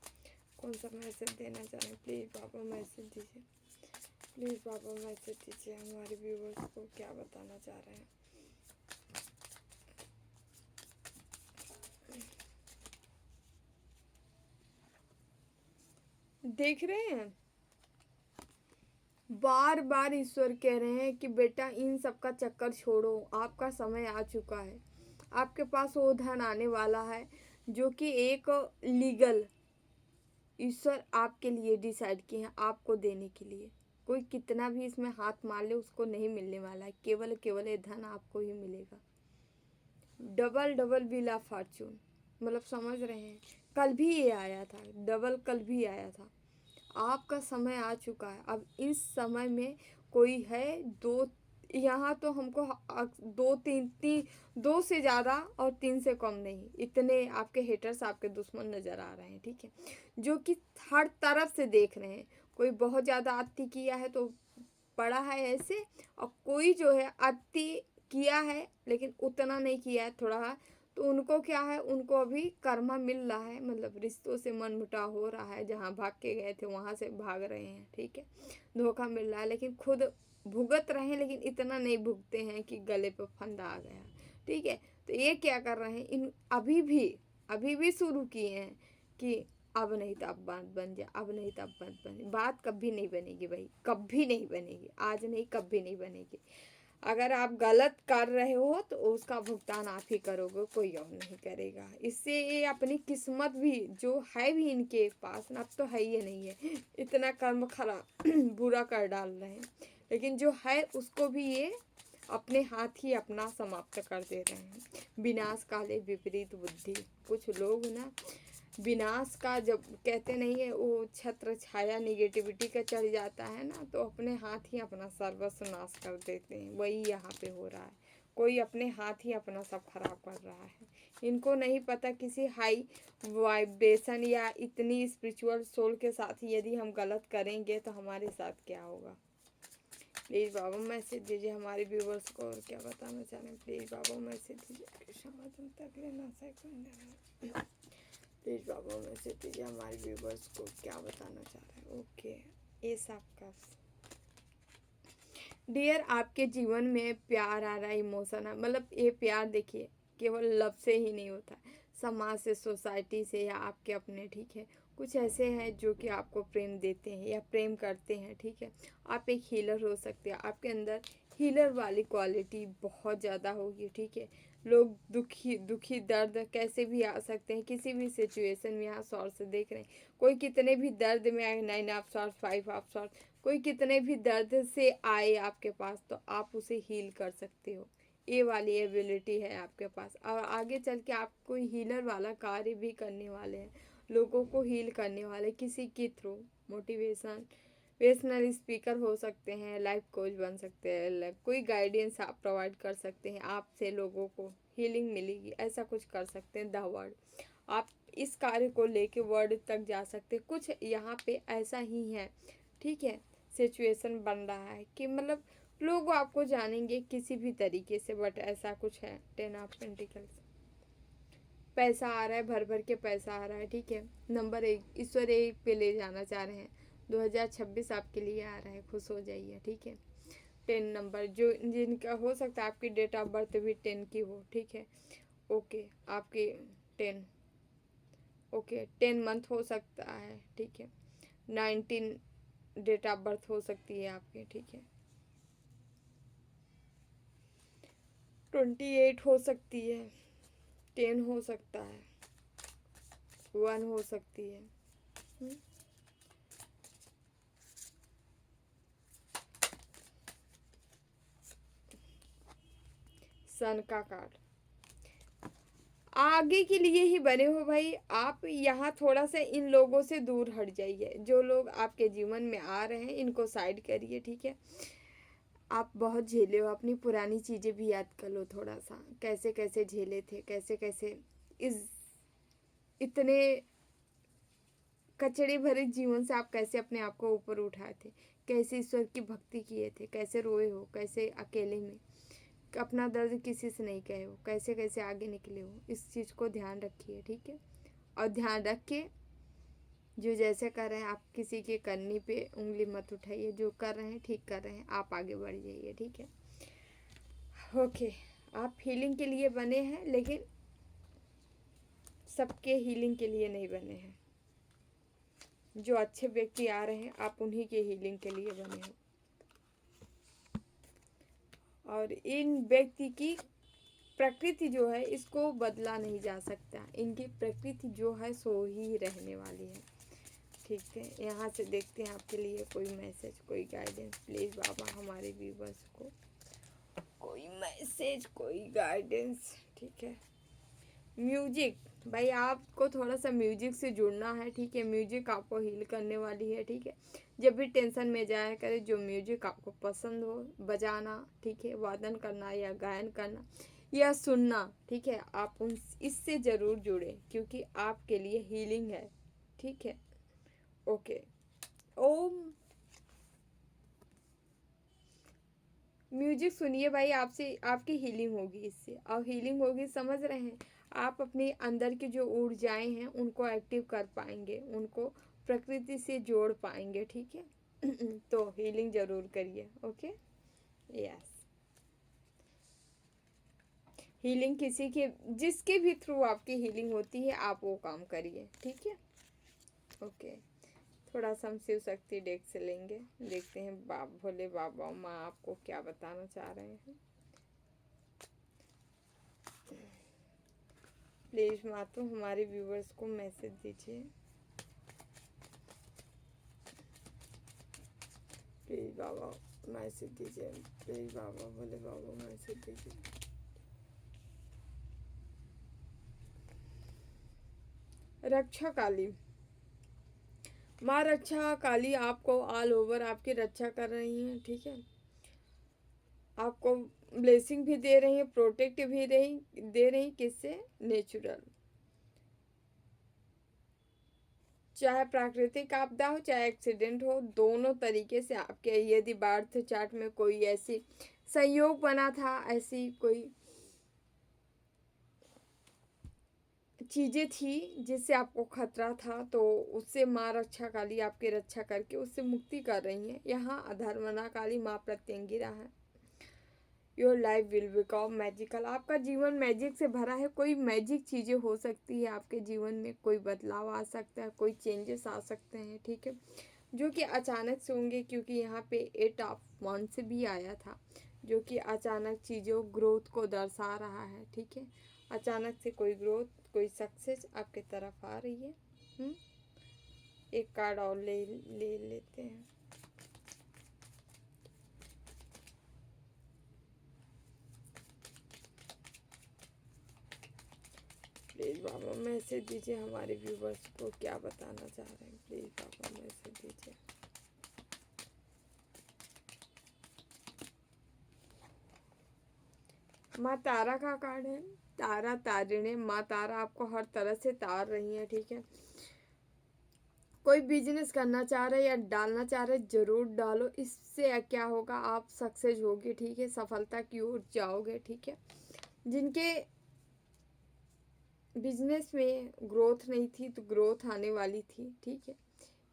कौन सा मैसेज देना चाह रहे हैं। प्लीज़ बाबा मैसेज दीजिए, प्लीज़ बाबा मैसेज दीजिए हमारे व्यूवर्स को, क्या बताना चाह रहे हैं। देख रहे हैं, बार बार ईश्वर कह रहे हैं कि बेटा इन सब का चक्कर छोड़ो, आपका समय आ चुका है। आपके पास वो धन आने वाला है जो कि एक लीगल ईश्वर आपके लिए डिसाइड किए हैं आपको देने के लिए। कोई कितना भी इसमें हाथ मार ले उसको नहीं मिलने वाला है, केवल केवल ये धन आपको ही मिलेगा। Double double wheel of Fortune, मतलब समझ रहे हैं। कल भी ये आया था, डबल कल भी आया था। आपका समय आ चुका है। अब इस समय में कोई है दो, यहाँ तो हमको दो दो से ज़्यादा और तीन से कम नहीं, इतने आपके हेटर्स, आपके दुश्मन नज़र आ रहे हैं, ठीक है। जो कि हर तरफ से देख रहे हैं। कोई बहुत ज़्यादा अति किया है तो पड़ा है ऐसे, और कोई जो है अति किया है लेकिन उतना नहीं किया है, थोड़ा, तो उनको क्या है, उनको अभी कर्मा मिल रहा है, मतलब रिश्तों से मनमुटाव हो रहा है। जहाँ भाग के गए थे वहाँ से भाग रहे हैं, ठीक है। धोखा मिल रहा है, लेकिन खुद भुगत रहे हैं, लेकिन इतना नहीं भुगते हैं कि गले पे फंदा आ गया, ठीक है। तो ये क्या कर रहे हैं, इन अभी भी शुरू किए हैं कि अब नहीं तो अब बात बन जाए, अब नहीं तो अब बात बने। बात कभी नहीं बनेगी भाई, कभी नहीं बनेगी, आज नहीं कभी नहीं बनेगी। अगर आप गलत कर रहे हो तो उसका भुगतान आप ही करोगे, कोई और नहीं करेगा। इससे ये अपनी किस्मत भी जो है भी इनके पास ना, अब तो है ही नहीं है, इतना कर्म खराब बुरा कर डाल रहे हैं, लेकिन जो है उसको भी ये अपने हाथ ही अपना समाप्त कर दे रहे हैं। विनाश काले विपरीत बुद्धि। कुछ लोग ना विनाश का जब कहते नहीं है, वो छत्र छाया निगेटिविटी का चढ़ जाता है ना, तो अपने हाथ ही अपना सर्वस्व नाश कर देते हैं। वही यहाँ पे हो रहा है, कोई अपने हाथ ही अपना सब खराब कर रहा है। इनको नहीं पता किसी हाई वाइब्रेशन या इतनी स्पिरिचुअल सोल के साथ यदि हम गलत करेंगे तो हमारे साथ क्या होगा। प्लीज़ बाबा मैसेज दीजिए हमारे व्यूवर्स को, और क्या बताना चाह रहे हैं। प्लीज़ बाबा मैसेज दीजिए, समाधान तक लेना चाहिए। प्लीज़ बाबा मैसेज दीजिए हमारे व्यूवर्स को, क्या बताना चाह रहे हैं। ओके, ये सब का डियर, आपके जीवन में प्यार आ रहा है, इमोशन है, मतलब ये प्यार देखिए केवल लव से ही नहीं होता, समाज से, सोसाइटी से, या आपके अपने, ठीक है। कुछ ऐसे हैं जो कि आपको प्रेम देते हैं या प्रेम करते हैं, ठीक है। आप एक हीलर हो सकते हैं, आपके अंदर हीलर वाली क्वालिटी बहुत ज़्यादा होगी, ठीक है। लोग दुखी दुखी दर्द कैसे भी आ सकते हैं, किसी भी सिचुएशन में, यहाँ सॉर्ट से देख रहे हैं, कोई कितने भी दर्द में आए, 9 ऑफ सॉर्ट, 5 ऑफ सॉर्ट, कोई कितने भी दर्द से आए आपके पास, तो आप उसे हील कर सकते हो। ये वाली एबिलिटी है आपके पास, और आगे चल के आप कोई हीलर वाला कार्य भी करने वाले हैं, लोगों को हील करने वाले किसी के थ्रू। मोटिवेशन वेशनल स्पीकर हो सकते हैं, लाइफ कोच बन सकते हैं, कोई गाइडेंस आप प्रोवाइड कर सकते हैं, आपसे लोगों को हीलिंग मिलेगी, ऐसा कुछ कर सकते हैं। द वर्ड, आप इस कार्य को लेके वर्ड तक जा सकते हैं, कुछ यहाँ पे ऐसा ही है, ठीक है। सिचुएशन बन रहा है कि मतलब लोग आपको जानेंगे किसी भी तरीके से, बट ऐसा कुछ है। 10 ऑफ पेंटिकल्स, पैसा आ रहा है, भर भर के पैसा आ रहा है, ठीक है। नंबर 1, ईश्वर 1 पे ले जाना चाह रहे हैं, 2026 आपके लिए आ रहा है, खुश हो जाइए, ठीक है। 10 नंबर, जो जिनका हो सकता है आपकी डेट ऑफ बर्थ भी 10 की हो, ठीक है। ओके, आपकी 10, ओके 10 मंथ हो सकता है, ठीक है। 19 डेट ऑफ बर्थ हो सकती है आपकी, ठीक है। 28 हो सकती है, 10 हो सकता है, 1 हो सकती है। सन का कार्ड, आगे के लिए ही बने हो भाई आप। यहाँ थोड़ा सा इन लोगों से दूर हट जाइए, जो लोग आपके जीवन में आ रहे हैं इनको साइड करिए, ठीक है। आप बहुत झेले हो, अपनी पुरानी चीज़ें भी याद कर लो थोड़ा सा, कैसे कैसे झेले थे, कैसे कैसे इस इतने कचड़े भरे जीवन से आप कैसे अपने आप को ऊपर उठाए थे, कैसे ईश्वर की भक्ति किए थे, कैसे रोए हो, कैसे अकेले में अपना दर्द किसी से नहीं कहे हो, कैसे कैसे आगे निकले हो। इस चीज़ को ध्यान रखिए, ठीक है। और ध्यान रख के जो जैसे कर रहे हैं आप, किसी के करनी पे उंगली मत उठाइए, जो कर रहे हैं ठीक कर रहे हैं, आप आगे बढ़ जाइए, ठीक है। ओके, आप हीलिंग के लिए बने हैं, लेकिन सबके हीलिंग के लिए नहीं बने हैं। जो अच्छे व्यक्ति आ रहे हैं आप उन्हीं के हीलिंग के लिए बने हो, और इन व्यक्ति की प्रकृति जो है इसको बदला नहीं जा सकता, इनकी प्रकृति जो है सो ही रहने वाली है, ठीक है। यहाँ से देखते हैं आपके लिए कोई मैसेज, कोई गाइडेंस, प्लीज़ बाबा हमारे व्यूवर्स को कोई मैसेज, कोई गाइडेंस, ठीक है। म्यूजिक, भाई आपको थोड़ा सा म्यूजिक से जुड़ना है, ठीक है। म्यूजिक आपको हील करने वाली है, ठीक है। जब भी टेंशन में जाया करे, जो म्यूजिक आपको पसंद हो बजाना, ठीक है, वादन करना या गायन करना या सुनना, ठीक है, आप उन इससे ज़रूर जुड़े, क्योंकि आपके लिए हीलिंग है, ठीक है। ओके, ओम म्यूजिक सुनिए भाई, आपसे आपकी हीलिंग होगी इससे, और हीलिंग होगी, समझ रहे हैं। आप अपने अंदर की जो ऊर्जाएं हैं उनको एक्टिव कर पाएंगे, उनको प्रकृति से जोड़ पाएंगे, ठीक है। तो हीलिंग जरूर करिए, ओके। यस, हीलिंग किसी के जिसके भी थ्रू आपकी हीलिंग होती है आप वो काम करिए, ठीक है। ओके, थोड़ा सा हम शिव शक्ति डेक से लेंगे, देखते हैं भोले बाबा माँ आपको क्या बताना चाह रहे हैं। प्लीज़ माँ तो हमारे व्यूवर्स को मैसेज दीजिए, प्लीज़ बाबा मैसेज दीजिए, please Baba Bhole Baba message दीजिए। रक्षा काली, माँ रक्षा काली आपको ऑल ओवर आपकी रक्षा कर रही हैं, ठीक है। आपको ब्लेसिंग भी दे रही हैं, प्रोटेक्ट भी दे रही, किससे? नेचुरल, चाहे प्राकृतिक आपदा हो चाहे एक्सीडेंट हो, दोनों तरीके से आपके यदि बर्थ चार्ट में कोई ऐसी संयोग बना था, ऐसी कोई चीज़ें थी जिससे आपको खतरा था, तो उससे माँ रक्षा काली आपकी रक्षा करके उससे मुक्ति कर रही हैं। यहाँ अधर्मना काली माँ प्रत्यंगिरा है। Your life will become magical. आपका जीवन मैजिक से भरा है। कोई मैजिक चीज़ें हो सकती है आपके जीवन में, कोई बदलाव आ सकता है, कोई चेंजेस आ सकते हैं, ठीक है, जो कि अचानक से होंगे, क्योंकि यहाँ पे 8 ऑफ वांड्स से भी आया था, जो कि अचानक चीज़ों ग्रोथ को दर्शा रहा है, ठीक है। अचानक से कोई ग्रोथ, कोई सक्सेस आपके तरफ आ रही है। एक कार्ड और ले ले लेते हैं। प्लीज़ बाबा मैसेज दीजिए, हमारे व्यूवर्स को क्या बताना चाह रहे हैं। प्लीज़ बाबा मैसेज दीजिए। माँ तारा का कार्ड है। तारा तारिणे, माँ तारा आपको हर तरह से तार रही है, ठीक है। कोई बिजनेस करना चाह रहे या डालना चाह रहे, जरूर डालो। इससे क्या होगा, आप सक्सेस होगे, ठीक है, सफलता की ओर जाओगे, ठीक है। जिनके बिजनेस में ग्रोथ नहीं थी तो ग्रोथ आने वाली थी, ठीक है।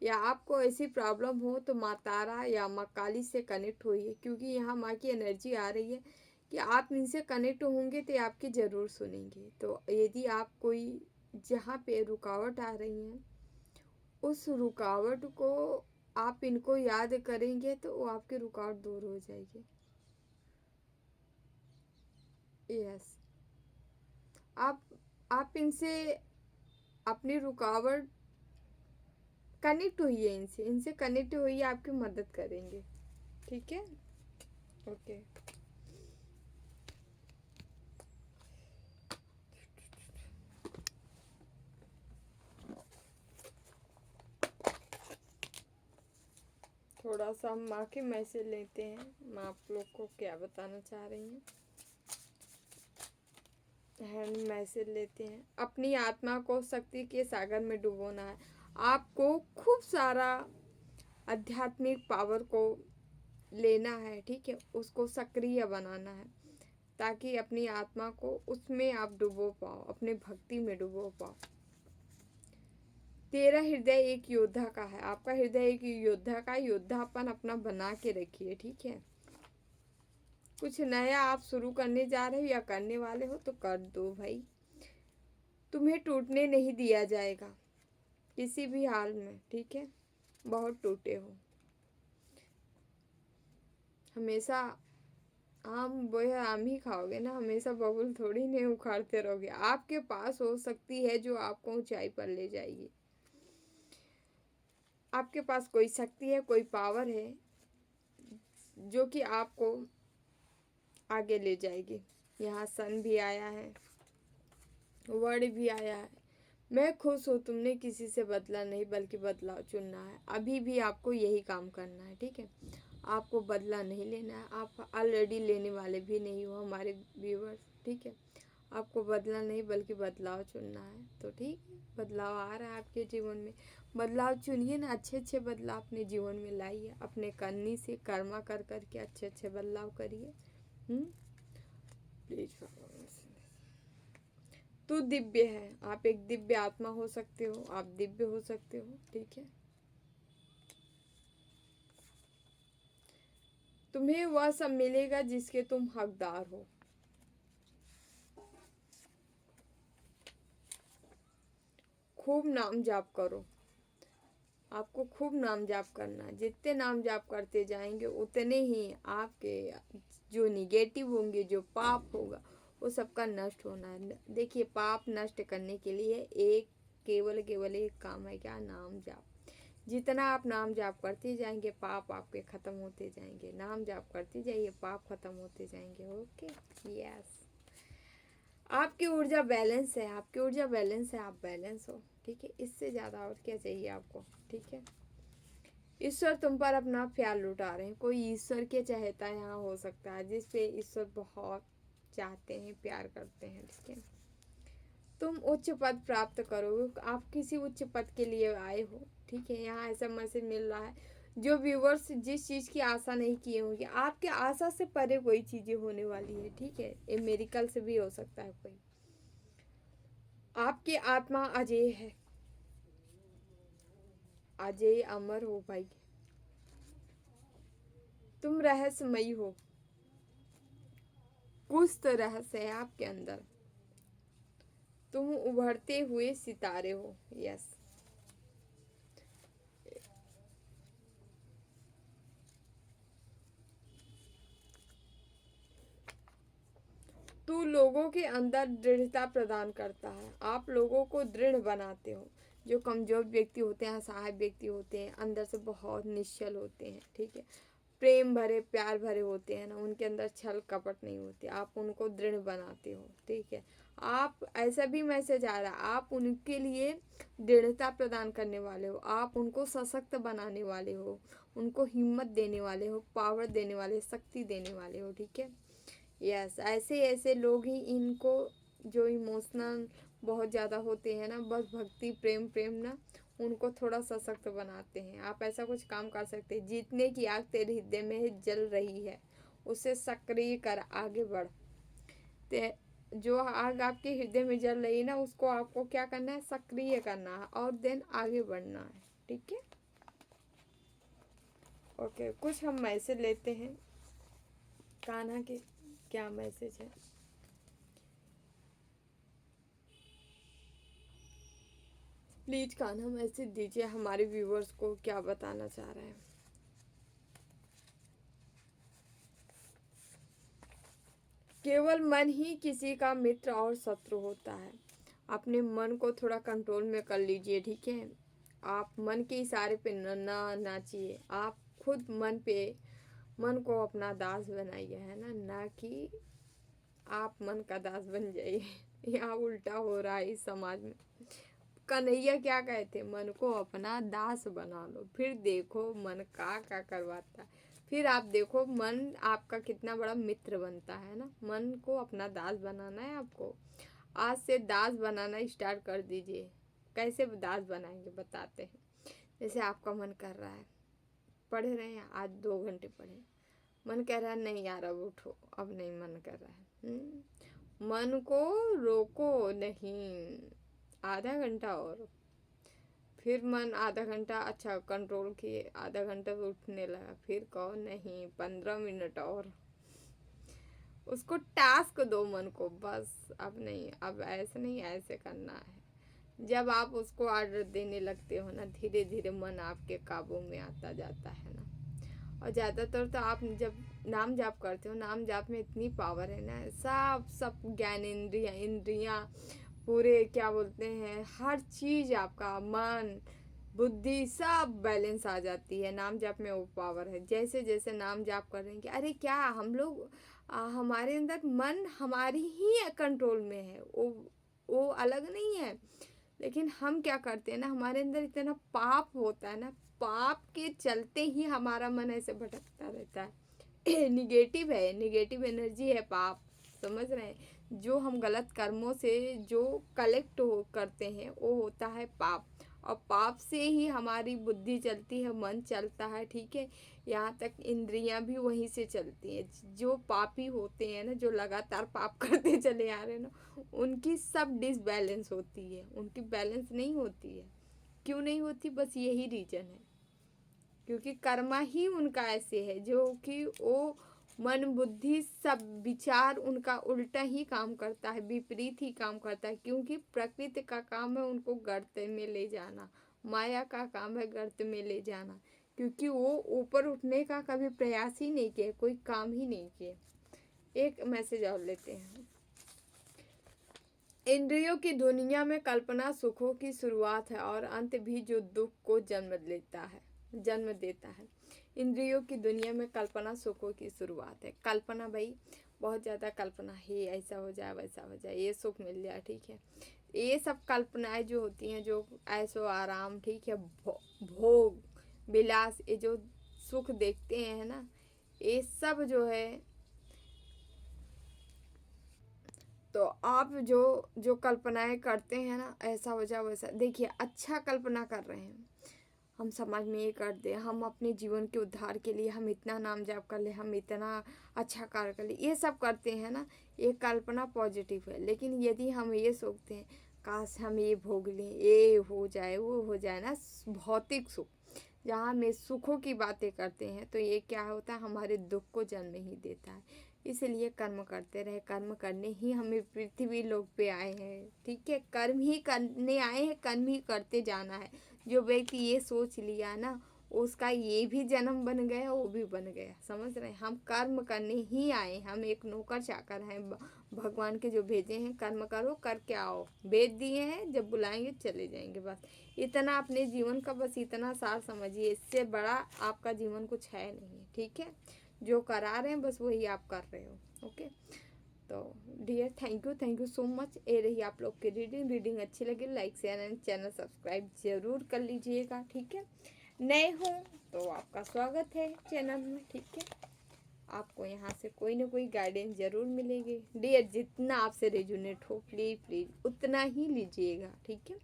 या आपको ऐसी प्रॉब्लम हो तो माँ तारा या माँ काली से कनेक्ट होइए, क्योंकि यहाँ माँ की एनर्जी आ रही है कि आप इनसे कनेक्ट होंगे तो आपकी ज़रूर सुनेंगे। तो यदि आप कोई जहाँ पे रुकावट आ रही है, उस रुकावट को आप इनको याद करेंगे तो वो आपकी रुकावट दूर हो जाएगी। यस, आप इनसे अपनी रुकावट कनेक्ट होइए, इनसे कनेक्ट होइए, आपकी मदद करेंगे, ठीक है। ओके, थोड़ा सा हम माँ के मैसेज लेते हैं। माँ आप लोग को क्या बताना चाह रही हैं। हैंड मैसेज लेते हैं। अपनी आत्मा को शक्ति के सागर में डुबोना है। आपको खूब सारा आध्यात्मिक पावर को लेना है, ठीक है, उसको सक्रिय बनाना है, ताकि अपनी आत्मा को उसमें आप डुबो पाओ, अपने भक्ति में डुबो पाओ। तेरा हृदय एक योद्धा का है। आपका हृदय एक योद्धा का, योद्धापन अपना बना के रखिए, ठीक है। कुछ नया आप शुरू करने जा रहे हो या करने वाले हो तो कर दो भाई, तुम्हें टूटने नहीं दिया जाएगा किसी भी हाल में, ठीक है। बहुत टूटे हो, हमेशा आम ही खाओगे ना, हमेशा बबुल थोड़ी नहीं उखाड़ते रहोगे। आपके पास हो सकती है जो आपको ऊंचाई पर ले जाएगी। आपके पास कोई शक्ति है, कोई पावर है जो कि आपको आगे ले जाएगी। यहाँ सन भी आया है, वर्ड भी आया है। मैं खुश हूँ, तुमने किसी से बदला नहीं बल्कि बदलाव चुनना है। अभी भी आपको यही काम करना है, ठीक है। आपको बदला नहीं लेना है, आप ऑलरेडी लेने वाले भी नहीं हो हमारे व्यूवर्स, ठीक है। आपको बदला नहीं बल्कि बदलाव चुनना है। तो ठीक है, बदलाव आ रहा है आपके जीवन में, बदलाव चुनिए ना, अच्छे अच्छे बदलाव अपने जीवन में लाइए। अपने करनी से कर्मा कर करके अच्छे अच्छे बदलाव करिए। प्लीज, तू दिव्य है। आप एक दिव्य आत्मा हो सकते हो, आप दिव्य हो सकते हो, ठीक है। तुम्हें वह सब मिलेगा जिसके तुम हकदार हो। खूब नाम जाप करो, आपको खूब नाम जाप करना है। जितने नाम जाप करते जाएंगे उतने ही आपके जो निगेटिव होंगे, जो पाप होगा, वो सबका नष्ट होना है। देखिए, पाप नष्ट करने के लिए एक केवल एक काम है, क्या, नाम जाप। जितना आप नाम जाप करते जाएंगे पाप आपके खत्म होते जाएंगे। नाम जाप करते जाइए, पाप खत्म होते जाएंगे। ओके, यस, आपकी ऊर्जा बैलेंस है, आपकी ऊर्जा बैलेंस है, आप बैलेंस हो, ठीक है। इससे ज़्यादा और क्या चाहिए आपको, ठीक है। ईश्वर तुम पर अपना प्यार लुटा रहे हैं। कोई ईश्वर के चाहता यहाँ हो सकता है, जिस पे ईश्वर बहुत चाहते हैं, प्यार करते हैं, ठीक है। तुम उच्च पद प्राप्त करोगे, आप किसी उच्च पद के लिए आए हो, ठीक है। यहाँ ऐसा मैसेज मिल रहा है, जो व्यूवर्स जिस चीज़ की आशा नहीं किए होंगे, आपके आशा से परे कोई चीज़ें होने वाली है, ठीक है। ये मेडिकल से भी हो सकता है कोई। आप आपकी आत्मा अजय है, अजय अमर हो भाई। तुम रहस्यमयी हो, कुछ तो रहस्य है आपके अंदर। तुम उभरते हुए सितारे हो। यस, तू लोगों के अंदर दृढ़ता प्रदान करता है। आप लोगों को दृढ़ बनाते हो। जो कमजोर व्यक्ति होते हैं, असहाय व्यक्ति होते हैं, अंदर से बहुत निश्चल होते हैं, ठीक है, प्रेम भरे प्यार भरे होते हैं ना, उनके अंदर छल कपट नहीं होती, आप उनको दृढ़ बनाते हो, ठीक है। आप ऐसा भी मैसेज आ रहा है, आप उनके लिए दृढ़ता प्रदान करने वाले हो, आप उनको सशक्त बनाने वाले हो, उनको हिम्मत देने वाले हो, पावर देने वाले, शक्ति देने वाले हो, ठीक है। यस, ऐसे ऐसे लोग ही इनको, जो इमोशनल बहुत ज़्यादा होते हैं ना, बस भक्ति प्रेम प्रेम ना, उनको थोड़ा सशक्त बनाते हैं। आप ऐसा कुछ काम कर सकते हैं, जीतने की आग तेरे हृदय में जल रही है, उसे सक्रिय कर आगे बढ़। ते जो आग आपके हृदय में जल रही है ना, उसको आपको क्या करना है, सक्रिय करना है और देन आगे बढ़ना है, ठीक है। ओके, कुछ हम मैसेज लेते हैं कान्हा के, क्या मैसेज है। प्लीज कान्हा मैसेज दीजिए, हमारे व्यूवर्स को क्या बताना चाह रहे हैं। केवल मन ही किसी का मित्र और शत्रु होता है। अपने मन को थोड़ा कंट्रोल में कर लीजिए, ठीक है। आप मन के इशारे पे ना नाचिए। आप खुद मन को अपना दास बनाइए, है ना, ना कि आप मन का दास बन जाइए। यहाँ उल्टा हो रहा है इस समाज में। कन्हैया क्या कहते, मन को अपना दास बना लो, फिर देखो मन का करवाता है। फिर आप देखो मन आपका कितना बड़ा मित्र बनता है ना। मन को अपना दास बनाना है आपको। आज से दास बनाना स्टार्ट कर दीजिए। कैसे दास बनाएंगे बताते हैं। जैसे आपका मन कर रहा है, पढ़ रहे हैं, आज 2 घंटे पढ़े, मन कह रहा है नहीं यार अब उठो, अब नहीं मन कर रहा है, मन को रोको नहीं, आधा घंटा और। फिर मन आधा घंटा अच्छा कंट्रोल किए, आधा घंटा तो उठने लगा, फिर कहो नहीं 15 मिनट और। उसको टास्क दो मन को, बस अब नहीं, अब ऐसे नहीं, ऐसे करना है। जब आप उसको ऑर्डर देने लगते हो ना, धीरे धीरे मन आपके काबू में आता जाता है ना। और ज़्यादातर तो आप जब नाम जाप करते हो, नाम जाप में इतनी पावर है ना, सब ज्ञान इंद्रियाँ पूरे क्या बोलते हैं, हर चीज़ आपका मन बुद्धि सब बैलेंस आ जाती है। नाम जाप में वो पावर है। जैसे जैसे नाम जाप कर रहे हैं कि अरे क्या हम लोग हमारे अंदर मन हमारी ही कंट्रोल में है, वो अलग नहीं है। लेकिन हम क्या करते हैं ना, हमारे अंदर इतना पाप होता है ना, पाप के चलते ही हमारा मन ऐसे भटकता रहता है। निगेटिव है, निगेटिव एनर्जी है पाप, समझ रहे हैं। जो हम गलत कर्मों से जो कलेक्ट हो करते हैं वो होता है पाप। और पाप से ही हमारी बुद्धि चलती है, मन चलता है, ठीक है। यहाँ तक इंद्रियां भी वहीं से चलती हैं। जो पापी होते हैं ना, जो लगातार पाप करते चले आ रहे हैं ना, उनकी सब डिसबैलेंस होती है, उनकी बैलेंस नहीं होती है। क्यों नहीं होती, बस यही रीजन है, क्योंकि कर्मा ही उनका ऐसे है जो कि वो मन बुद्धि सब विचार उनका उल्टा ही काम करता है, विपरीत ही काम करता है। क्योंकि प्रकृति का काम है उनको गर्त में ले जाना, माया का काम है गर्त में ले जाना। क्योंकि वो ऊपर उठने का कभी प्रयास ही नहीं किए, कोई काम ही नहीं किए। एक मैसेज और लेते हैं। इंद्रियों की दुनिया में कल्पना सुखों की शुरुआत है और अंत भी जो दुख को जन्म देता है। इंद्रियों की दुनिया में कल्पना सुखों की शुरुआत है। कल्पना भाई बहुत ज़्यादा कल्पना है, ऐसा हो जाए वैसा हो जाए, ये सुख मिल जाए, ठीक है। ये सब कल्पनाएं जो होती हैं, जो ऐशो आराम, ठीक है, भोग विलास, ये जो सुख देखते हैं ना, ये सब जो है, तो आप जो जो कल्पनाएं करते हैं ना, ऐसा हो जाए वैसा, देखिए अच्छा कल्पना कर रहे हैं, हम समाज में ये कर दे, हम अपने जीवन के उद्धार के लिए हम इतना नाम जाप कर ले, हम इतना अच्छा कार्य कर ले, ये सब करते हैं ना, ये कल्पना पॉजिटिव है। लेकिन यदि हम ये सोचते हैं काश हम ये भोग लें, ये हो जाए, वो हो जाए ना, भौतिक सुख। जहाँ हम सुखों की बातें करते हैं तो ये क्या होता है, हमारे दुख को जन्म ही देता है। इसलिए कर्म करते रहे, कर्म करने ही हमें पृथ्वी लोक पे आए हैं, ठीक है। कर्म ही करने आए हैं, कर्म ही करते जाना है। जो व्यक्ति ये सोच लिया ना, उसका ये भी जन्म बन गया, वो भी बन गया। समझ रहे हैं, हम कर्म करने ही आए, हम एक नौकर चाकर हैं भगवान के जो भेजे हैं। कर्म करो, करके आओ, भेज दिए हैं, जब बुलाएंगे चले जाएंगे। बस इतना अपने जीवन का बस इतना सार समझिए, इससे बड़ा आपका जीवन कुछ है नहीं, ठीक है। जो करा रहे हैं बस वही आप कर रहे हो, ओके। तो dear thank you so much. ये रही आप लोग की रीडिंग अच्छी लगी like share and channel subscribe जरूर कर लीजिएगा, ठीक है। नए हो तो आपका स्वागत है चैनल में, ठीक है। आपको यहाँ से कोई ना कोई गाइडेंस जरूर मिलेगी डियर। जितना आपसे रेजोनेट हो प्लीज़ उतना ही लीजिएगा, ठीक है।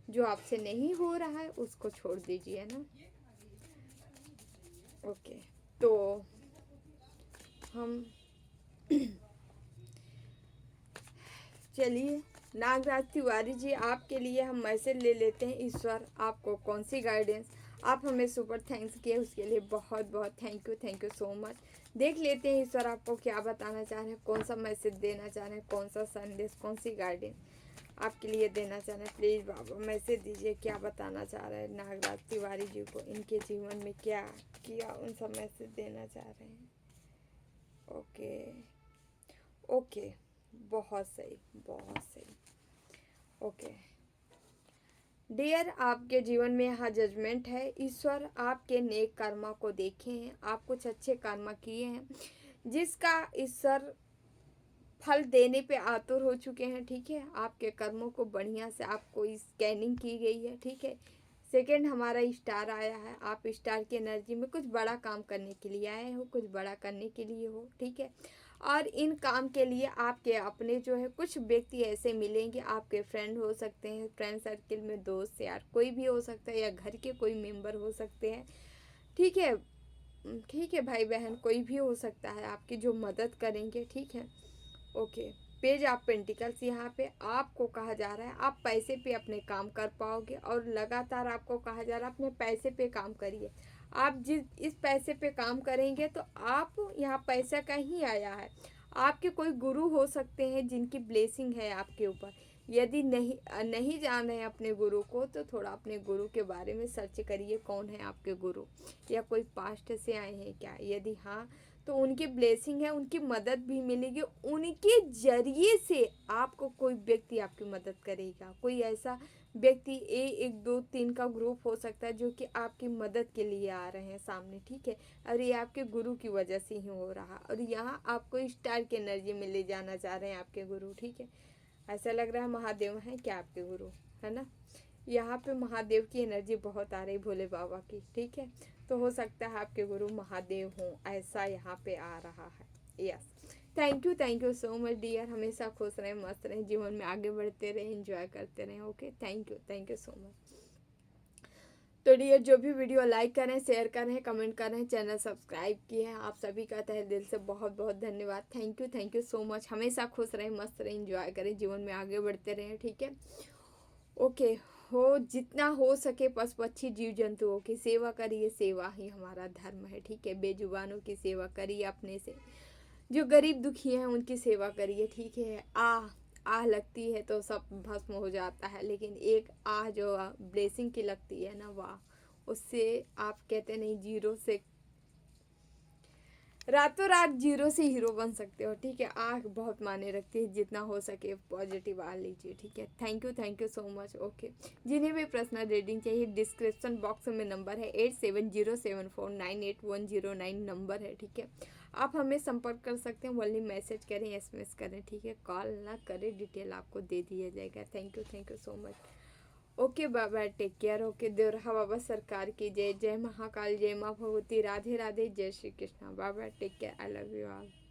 जो आपसे नहीं हो रहा है उसको छोड़ दीजिए ना, ओके। तो हम चलिए नागराज तिवारी जी, आपके लिए हम मैसेज ले लेते हैं। ईश्वर आपको कौन सी गाइडेंस, आप हमें सुपर थैंक्स किए, उसके लिए बहुत बहुत थैंक यू सो मच। देख लेते हैं ईश्वर आपको क्या बताना चाह रहे हैं, कौन सा मैसेज देना चाह रहे हैं, कौन सा संदेश, कौन सी गाइडेंस आपके लिए देना चाह रहे हैं। प्लीज़ बाबा मैसेज दीजिए, क्या बताना चाह रहे हैं नागराज तिवारी जी को, इनके जीवन में क्या किया, उन सब मैसेज देना चाह रहे हैं। ओके ओके, बहुत सही बहुत सही, ओके डियर। आपके जीवन में यहाँ जजमेंट है। ईश्वर आपके नेक कर्मा को देखे हैं, आप कुछ अच्छे कर्मा किए हैं जिसका ईश्वर फल देने पे आतुर हो चुके हैं, ठीक है। आपके कर्मों को बढ़िया से आपको स्कैनिंग की गई है, ठीक है। सेकंड हमारा स्टार आया है, आप स्टार की एनर्जी में कुछ बड़ा काम करने के लिए आए हो, कुछ बड़ा करने के लिए हो, ठीक है। और इन काम के लिए आपके अपने जो है कुछ व्यक्ति ऐसे मिलेंगे, आपके फ्रेंड हो सकते हैं, फ्रेंड सर्किल में दोस्त यार कोई भी हो सकता है, या घर के कोई मेंबर हो सकते हैं, ठीक है। ठीक है, भाई बहन कोई भी हो सकता है आपकी जो मदद करेंगे, ठीक है। ओके, पेज ऑफ पेंटिकल्स यहाँ पे आपको कहा जा रहा है आप पैसे पे अपने काम कर पाओगे, और लगातार आपको कहा जा रहा है अपने पैसे पे काम करिए। आप इस पैसे पे काम करेंगे तो आप यहाँ पैसा का ही आया है। आपके कोई गुरु हो सकते हैं जिनकी ब्लेसिंग है आपके ऊपर। यदि नहीं जान रहे हैं अपने गुरु को, तो थोड़ा अपने गुरु के बारे में सर्च करिए, कौन है आपके गुरु, या कोई पास्ट से आए हैं क्या। यदि हाँ तो उनकी ब्लेसिंग है, उनकी मदद भी मिलेगी, उनके जरिए से आपको कोई व्यक्ति आपकी मदद करेगा। कोई ऐसा व्यक्ति 1 2 3 का ग्रुप हो सकता है जो कि आपकी मदद के लिए आ रहे हैं सामने, ठीक है। और ये आपके गुरु की वजह से ही हो रहा, और यहाँ आपको स्टार की एनर्जी में ले जाना चाह रहे हैं आपके गुरु, ठीक है। ऐसा लग रहा है महादेव हैं क्या आपके गुरु, है ना। यहाँ पे महादेव की एनर्जी बहुत आ रही, भोले बाबा की, ठीक है। तो हो सकता है आपके गुरु महादेव हों, ऐसा यहाँ पे आ रहा है। Yes, thank you so much dear. हमेशा खुश रहें, मस्त रहें, जीवन में आगे बढ़ते रहें, एंजॉय करते रहें, okay. Thank you so much. तो डियर जो भी वीडियो लाइक करें, शेयर करें, कमेंट करें, चैनल सब्सक्राइब किए हैं, आप सभी का तहे दिल से बहुत बहुत धन्यवाद। Thank you so much. हमेशा खुश रहें, मस्त रहें, एंजॉय करें, जीवन में आगे बढ़ते रहें, ठीक है। ओके, हो जितना हो सके पशु पक्षी जीव जंतुओं की सेवा करिए, सेवा ही हमारा धर्म है, ठीक है। बेजुबानों की सेवा करिए, अपने से जो गरीब दुखी हैं उनकी सेवा करिए, ठीक है। आह लगती है तो सब भस्म हो जाता है, लेकिन एक आह जो ब्लेसिंग की लगती है ना, वाह, उससे आप कहते नहीं जीरो से रातों रात जीरो से हीरो बन सकते हो, ठीक है। आँख बहुत माने रखती है, जितना हो सके पॉजिटिव आ लीजिए, ठीक है। Thank you so much, okay. जिन्हें भी पर्सनल रीडिंग चाहिए डिस्क्रिप्शन बॉक्स में नंबर है 8707498109 नंबर है, ठीक है। आप हमें संपर्क कर सकते हैं, ओनली मैसेज करें, SMS करें, ठीक है। कॉल ना करें, डिटेल आपको दे दिया जाएगा। Thank you so much, okay बाबा, take care, okay. Devraha Baba सरकार की जय, जय महाकाल, जय माँ भगवती, राधे राधे, जय श्री कृष्णा। बाबा take care, I love you all.